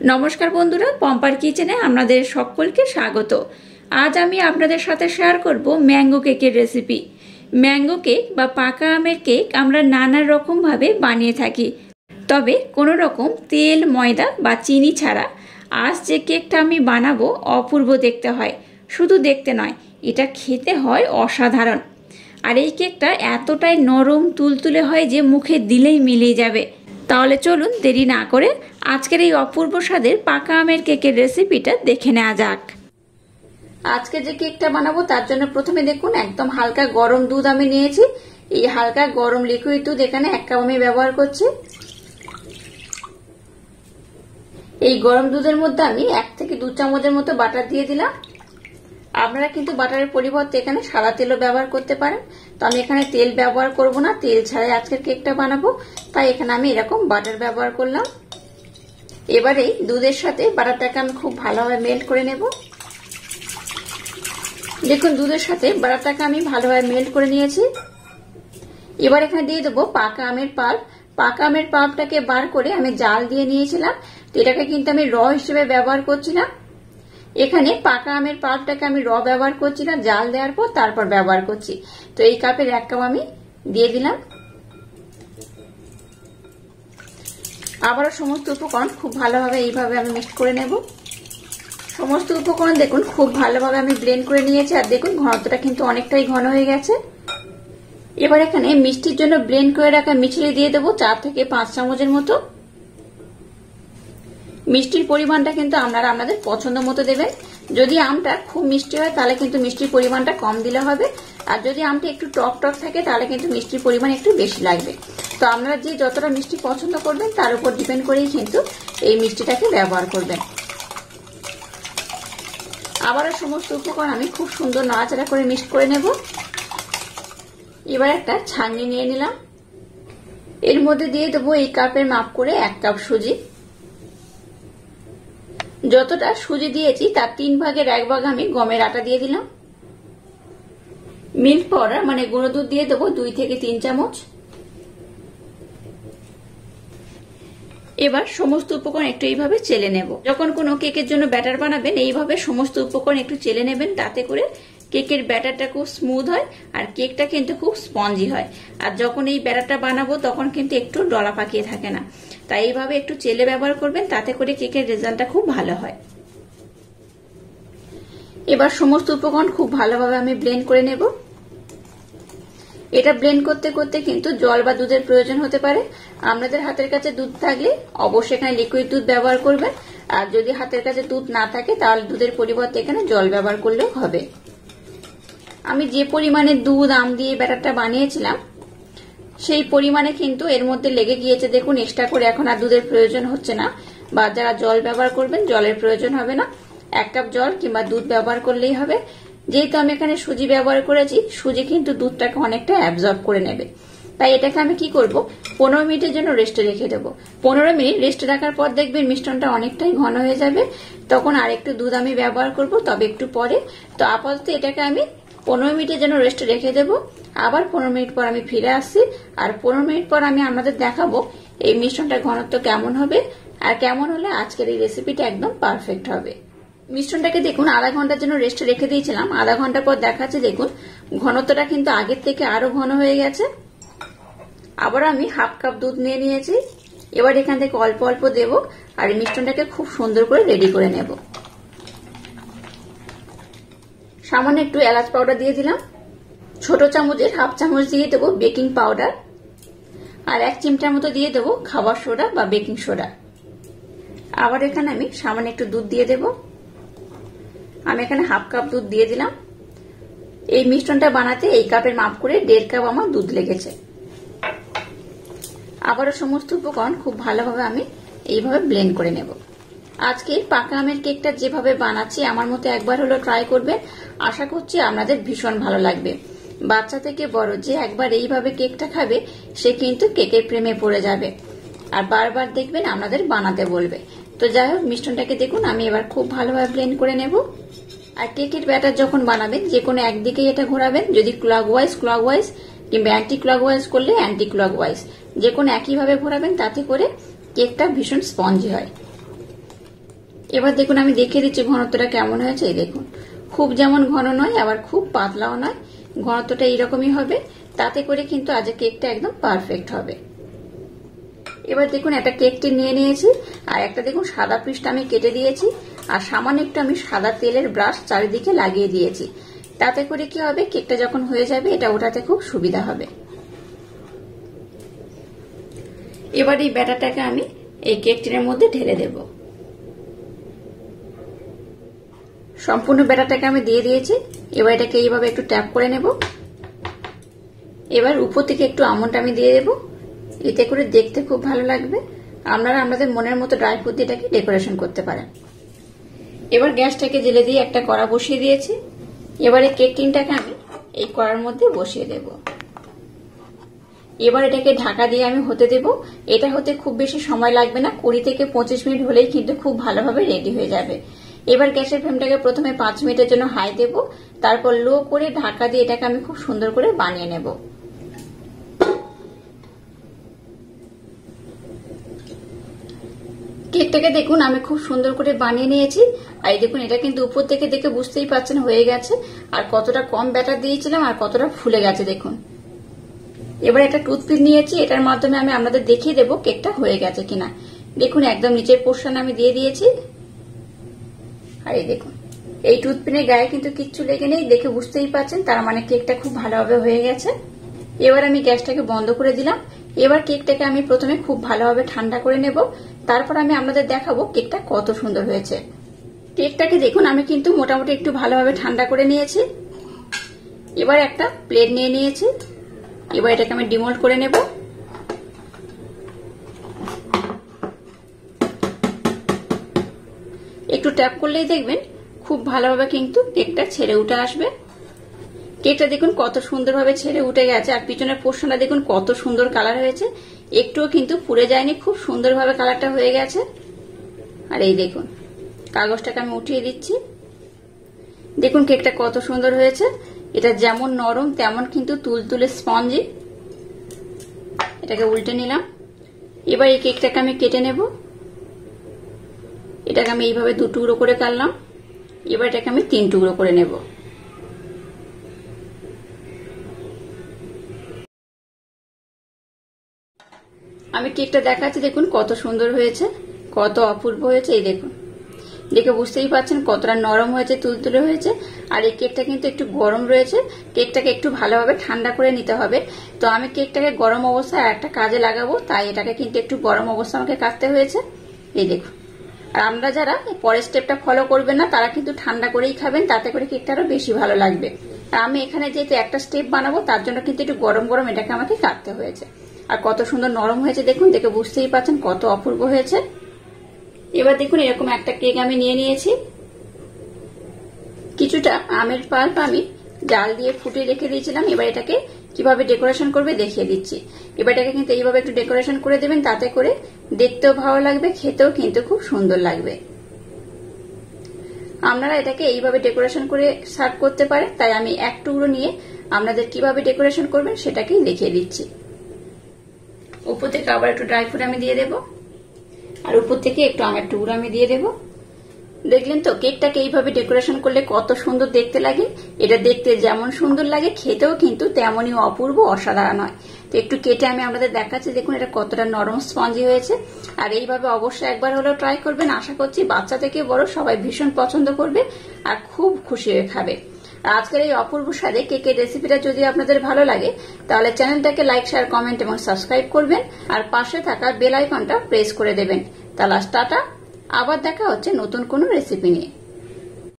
নমস্কার বন্ধুরা, পম্পার কিচেনে আপনাদের সকলকে স্বাগত। আজ আমি আপনাদের সাথে শেয়ার করব ম্যাঙ্গো কেকের রেসিপি। ম্যাঙ্গো কেক বা পাকা আমের কেক আমরা নানা রকমভাবে বানিয়ে থাকি, তবে কোনো রকম তেল, ময়দা বা চিনি ছাড়া। আজ যে কেকটা আমি বানাবো অপূর্ব দেখতে হয়, শুধু দেখতে নয়, এটা খেতে হয় অসাধারণ। আর এই কেকটা এতটাই নরম তুলতুলে হয় যে মুখে দিলেই মিলিয়ে যাবে। তাহলে চলুন দেরি না করে আজকের এই অপূর্ব স্বাদের পাকা আমের কেকের রেসিপিটা দেখে নেওয়া যাক। আজকে যে কেকটা বানাবো তার জন্য প্রথমে দেখুন একদম হালকা গরম দুধ আমি নিয়েছি। এই হালকা গরম লিকুইড দুধ এখানে 1 কাপ আমি ব্যবহার করছি। এই গরম দুধের মধ্যে আমি 1 থেকে 2 চামচের মতো বাটার দিয়ে দিলাম। আপনারা কিন্তু বাটারের পরিবর্তে এখানে সাদা তেলও ব্যবহার করতে পারেন, তো আমি এখানে তেল ব্যবহার করব না, তেল ছাড়াই আজকের কেকটা বানাবো, তাই এখানে আমি এরকম বাটার ব্যবহার করলাম। এবারে দুধের সাথে বাটারটাকে আমি খুব ভালোভাবে মেল্ট করে নেব। দেখুন দুধের সাথে বাটারটাকে আমি ভালোভাবে মেল্ট করে নিয়েছি। এবার এখানে দিয়ে দেবো পাকা আমের পাল্প। পাকা আমের পাল্পটাকে বার করে আমি জাল দিয়ে নিয়েছিলাম, তো এটাকে কিন্তু আমি র হিসেবে ব্যবহার করছি না। এখানে পাকা আমের পাল্পটাকে আমি র ব্যবহার করছি না, জাল দেওয়ার পর তারপর ব্যবহার করছি। তো এই কাপের 1 কাপ আমি দিয়ে দিলাম। আবারও সমস্ত উপকরণ খুব ভালোভাবে এইভাবে আমি মিক্স করে নেব। সমস্ত উপকরণ দেখুন খুব ভালোভাবে আমি ব্লেন্ড করে নিয়েছি, আর দেখুন ঘনত্বটা কিন্তু অনেকটাই ঘন হয়ে গেছে। এবার এখানে মিষ্টির জন্য ব্লেন্ড করে রাখা মিছরি দিয়ে দেবো 4 থেকে 5 চামচের মতো। মিষ্টির পরিমাণটা কিন্তু আপনারা আপনাদের পছন্দ মতো দেবেন। যদি আমটা খুব মিষ্টি হয় তাহলে কিন্তু মিষ্টির পরিমাণটা কম দিলে হবে, আর যদি আমটা একটু টক টক থাকে তাহলে কিন্তু মিষ্টির পরিমাণ একটু বেশি লাগবে। তো আপনারা যে যতটা মিষ্টি পছন্দ করবেন তার উপর ডিপেন্ড করেই কিন্তু এই মিষ্টিটাকে ব্যবহার করবেন। আবারও সমস্ত উপকরণ আমি খুব সুন্দর নাড়াচাড়া করে মিক্স করে নেব। এবার একটা ছাঁকনি নিয়ে নিলাম, এর মধ্যে দিয়ে দেবো এই কাপের মাপ করে 1 কাপ সুজি। যতটা সুজি দিয়েছি তার 3 ভাগের 1 ভাগ আমি গমের আটা দিয়ে দিলাম। মিল্ক পাউডার মানে গুঁড়ো দুধ দিয়ে দেবো 2 থেকে 3 চামচ। এবার সমস্ত উপকরণ একটু এইভাবে চেলে নেব। যখন কোনো কেকের জন্য ব্যাটার বানাবেন এইভাবে সমস্ত উপকরণ একটু চেলে নেবেন, তাতে করে কেকের ব্যাটারটা খুব স্মুথ হয় আর কেকটা কিন্তু খুব স্পঞ্জি হয়। আর যখন এই ব্যাটারটা বানাবো তখন কিন্তু একটু ডলা পাকিয়ে থাকে না, তাই এইভাবে একটু চেলে ব্যবহার করবেন, তাতে করে কেকের রেজাল্টটা খুব ভালো হয়। এবার সমস্ত উপকরণ খুব ভালোভাবে আমি ব্লেন্ড করে নেব। এটা ব্লেন্ড করতে করতে কিন্তু জল বা দুধের প্রয়োজন হতে পারে। আপনাদের হাতের কাছে দুধ থাকলে অবশ্যই এখানে লিকুইড দুধ ব্যবহার করবেন, আর যদি হাতের কাছে দুধ না থাকে তাহলে দুধের পরিবর্তে এখানে জল ব্যবহার করলেও হবে। আমি যে পরিমাণে দুধ আম দিয়ে ব্যাটারটা বানিয়েছিলাম সেই পরিমাণে কিন্তু এর মধ্যে লেগে গিয়েছে। দেখুন এক্সট্রা করে এখন আর দুধের প্রয়োজন হচ্ছে না, বা যারা জল ব্যবহার করবেন জলের প্রয়োজন হবে না। 1 কাপ জল কিংবা দুধ ব্যবহার করলেই হবে। যেহেতু আমি এখানে সুজি ব্যবহার করেছি, সুজি কিন্তু দুধটাকে অনেকটা অ্যাবজর্ব করে নেবে, তাই এটাকে আমি কি করব 15 মিনিটের জন্য রেস্টে রেখে দেবো। 15 মিনিট রেস্টে রাখার পর দেখবেন মিশ্রণটা অনেকটাই ঘন হয়ে যাবে, তখন আর একটু দুধ আমি ব্যবহার করব, তবে একটু পরে। তো আপাতত এটাকে আমি 15 মিনিটের জন্য রেস্টে রেখে দেবো। আবার 15 মিনিট পর আমি ফিরে আসছি, আর 15 মিনিট পর আমি আপনাদের দেখাবো এই মিশ্রণটার ঘনত্ব কেমন হবে, আর কেমন হলে আজকের এই রেসিপিটা একদম পারফেক্ট হবে। মিশ্রণটাকে দেখুন আধা ঘন্টার জন্য রেস্টে রেখে দিয়েছিলাম। আধা ঘন্টা পর দেখাচ্ছে, দেখুন ঘনত্বটা কিন্তু আগের থেকে আরো ঘন হয়ে গেছে। আবার আমি 1/2 কাপ দুধ নিয়ে নিয়েছি। এবার এখান থেকে অল্প অল্প দেব, আর মিশ্রণটাকে খুব সুন্দর করে রেডি করে নেব। সামান্য একটু এলাচ পাউডার দিয়ে দিলাম। ছোট চামচের 1/2 চামচ দিয়ে দেবো বেকিং পাউডার, আর 1 চিমটার মতো দিয়ে দেবো খাবার সোডা বা বেকিং সোডা। আবার এখানে আমি সামান্য একটু দুধ দিয়ে দেব। আমি এখানে 1/2 কাপ দুধ দিয়ে দিলাম। এই মিশ্রণটা বানাতে এই কাপের মাপ করে 1.5 কাপ আমার দুধ লেগেছে। আবারও সমস্ত উপকরণ খুব ভালোভাবে আমি এইভাবে ব্লেন্ড করে নেব। আজকে পাকা আমের কেকটা যেভাবে বানাচ্ছি আমার মতো একবার হলো ট্রাই করবেন, আশা করছি আপনাদের ভীষণ ভালো লাগবে। বাচ্চা থেকে বড় যে একবার এইভাবে কেকটা খাবে সে কিন্তু কেকের প্রেমে পড়ে যাবে, আর বারবার দেখবেন আপনাদের বানাতে বলবে। তো যাই হোক মিশ্রণটাকে দেখুন আমি এবার খুব ভালোভাবে ব্লেন্ড করে নেব। আর কেকের ব্যাটার যখন বানাবেন যে কোনো একদিকেই এটা ঘোরাবেন, যদি ক্লকওয়াইজ কিংবা অ্যান্টি ক্লকওয়াইজ করলে অ্যান্টি ক্লকওয়াইজ, যে কোনো একইভাবে ঘোরাবেন, তাতে করে কেকটা ভীষণ স্পঞ্জি হয়। এবার দেখুন আমি দেখিয়ে দিচ্ছি ঘনত্বটা কেমন হয়েছে। এই দেখুন, খুব যেমন ঘন নয় আবার খুব পাতলাও নয়, ঘনত্বটা এইরকমই হবে। তাতে করে কিন্তু আজ কেকটা একদম পারফেক্ট হবে। এবার দেখুন একটা কেকটি নিয়ে নিয়েছি, আর একটা দেখুন সাদা পৃষ্ঠা আমি কেটে দিয়েছি, আর সামান্য একটু আমি সাদা তেলের ব্রাশ চারিদিকে লাগিয়ে দিয়েছি। তাতে করে কি হবে, কেকটা যখন হয়ে যাবে এটা ওঠাতে খুব সুবিধা হবে। এবার এই ব্যাটারটাকে আমি এই কেক টিনের মধ্যে ঢেলে দেব। সম্পূর্ণ ব্যাটারটাকে আমি দিয়ে দিয়েছি। এবার এটাকে এইভাবে একটু ট্যাপ করে নেব। এবার উপর থেকে একটু আমন্ড আমি দিয়ে দেব, এতে করে দেখতে খুব ভালো লাগবে। আপনারা আপনাদের মনের মতো ড্রাই ফ্রুট দিয়ে এটাকে ডেকোরেশন করতে পারেন। এবার গ্যাসটাকে জেলে দিয়ে একটা কড়া বসিয়ে দিয়েছি। এবারে কেক টিনটাকে আমি এই কড়ার মধ্যে বসিয়ে দেব। এবার এটাকে ঢাকা দিয়ে আমি হতে দেব। এটা হতে খুব বেশি সময় লাগবে না, 20 থেকে 25 মিনিট হলেই কিন্তু খুব ভালোভাবে রেডি হয়ে যাবে। এবার গ্যাসের ফ্লেমটাকে প্রথমে 5 মিনিটের জন্য হাই দেব, তারপর লো করে ঢাকা দিয়ে এটাকে আমি খুব সুন্দর করে বানিয়ে নেব। কেকটাকে দেখুন আমি খুব সুন্দর করে বানিয়ে নিয়েছি। আর এই দেখুন এটা কিন্তু উপর থেকে দেখে বুঝতেই পারছেন হয়ে গেছে, আর কতটা কম ব্যাটার দিয়েছিলাম আর কতটা ফুলে গেছে দেখুন। এবার একটা টুথপিক নিয়েছি, এটার মাধ্যমে আমি আপনাদের দেখিয়ে দেবো কেকটা হয়ে গেছে কিনা। দেখুন একদম নিচের পোর্শন আমি দিয়ে দিয়েছি। আর এই দেখুন এই টুথপিনের গায়ে কিন্তু কিচ্ছু লেগে নেই, দেখে বুঝতেই পারছেন, তার মানে কেকটা খুব ভালোভাবে হয়ে গেছে। এবার আমি গ্যাসটাকে বন্ধ করে দিলাম। এবার কেকটাকে আমি প্রথমে খুব ভালোভাবে ঠান্ডা করে নেব, তারপর আমি আপনাদের দেখাবো কেকটা কত সুন্দর হয়েছে। কেকটাকে দেখুন আমি কিন্তু মোটামুটি একটু ভালোভাবে ঠান্ডা করে নিয়েছি। এবার একটা প্লেট নিয়ে নিয়েছি, এবার এটাকে আমি ডিমোল্ড করে নেব। একটু ট্যাপ করলেই দেখবেন খুব ভালোভাবে কিন্তু কেকটা ছেড়ে উঠে আসবে। কেকটা দেখুন কত সুন্দরভাবে ছেড়ে উঠে গেছে, আর পিছনের পোর্শনটা দেখুন কত সুন্দর কালার হয়েছে, একটুও কিন্তু পুড়ে যায়নি, খুব সুন্দরভাবে কালারটা হয়ে গেছে। আর এই দেখুন কাগজটাকে আমি উঠিয়ে দিচ্ছি। দেখুন কেকটা কত সুন্দর হয়েছে, এটা যেমন নরম তেমন কিন্তু তুলতুলে স্পঞ্জি। এটাকে উল্টে নিলাম। এবার এই কেকটাকে আমি কেটে নেব। এটাকে আমি এইভাবে 2 টুকরো করে কাটলাম। এবার এটাকে আমি 3 টুকরো করে নেব। আমি কেকটা দেখাচ্ছি, দেখুন কত সুন্দর হয়েছে, কত অপূর্ব হয়েছে। এই দেখুন দেখে বুঝতেই পারছেন কতটা নরম হয়েছে, তুলতুলে হয়েছে। আর এই কেকটা কিন্তু একটু গরম রয়েছে, কেকটাকে একটু ভালোভাবে ঠান্ডা করে নিতে হবে। তো আমি কেকটাকে গরম অবস্থায় একটা কাজে লাগাবো, তাই এটাকে কিন্তু একটু গরম অবস্থা আমাকে কাটতে হয়েছে। এই দেখুন, আর আমরা যারা পরের স্টেপটা ফলো করবেন না তারা কিন্তু ঠান্ডা করেই খাবেন, তাতে করে কেকটা আরো বেশি ভালো লাগবে। আর আমি এখানে যেহেতু একটা স্টেপ বানাবো তার জন্য কিন্তু একটু গরম গরম এটাকে আমাকে কাটতে হয়েছে। আর কত সুন্দর নরম হয়েছে দেখুন, দেখে বুঝতেই পারছেন কত অপূর্ব হয়েছে। এবার দেখুন এরকম একটা কেক আমি নিয়ে নিয়েছি। কিছুটা আমের পাল্প আমি জাল দিয়ে ফুটিয়ে রেখে দিয়েছিলাম। এবার এটাকে কিভাবে ডেকোরেশন করবে দেখিয়ে দিচ্ছি। এবার এটাকে কিন্তু এইভাবে একটু ডেকোরেশন করে দেবেন, তাতে করে দেখতেও ভালো লাগবে, খেতেও কিন্তু খুব সুন্দর লাগবে। আপনারা এটাকে এইভাবে ডেকোরেশন করে সার্ভ করতে পারেন, তাই আমি 1 টুকরো নিয়ে আপনাদের কিভাবে ডেকোরেশন করবেন সেটাকেই দেখিয়ে দিচ্ছি। উপর থেকে আবার একটু ড্রাই ফ্রুট আমি দিয়ে দেবো, আর উপর থেকে একটু আমের টুকরো আমি দিয়ে দেবো। দেখলেন তো কেকটাকে এইভাবে ডেকোরেশন করলে কত সুন্দর দেখতে লাগে। এটা দেখতে যেমন সুন্দর লাগে খেতেও কিন্তু তেমনই অপূর্ব অসাধারণ হয়। তো একটু কেটে আমি আপনাদের দেখাচ্ছি, দেখুন এটা কতটা নরম স্পঞ্জি হয়েছে। আর এইভাবে অবশ্যই একবার হলেও ট্রাই করবেন, আশা করছি বাচ্চা থেকে বড় সবাই ভীষণ পছন্দ করবে আর খুব খুশি হয়ে খাবে। আজকের এই অপূর্ব স্বাদে কেকের রেসিপিটা যদি আপনাদের ভালো লাগে তাহলে চ্যানেলটাকে লাইক, শেয়ার, কমেন্ট এবং সাবস্ক্রাইব করবেন, আর পাশে থাকা বেল আইকনটা প্রেস করে দেবেন। তাহলে টাটা, আবার দেখা হচ্ছে নতুন কোনো রেসিপি নিয়ে।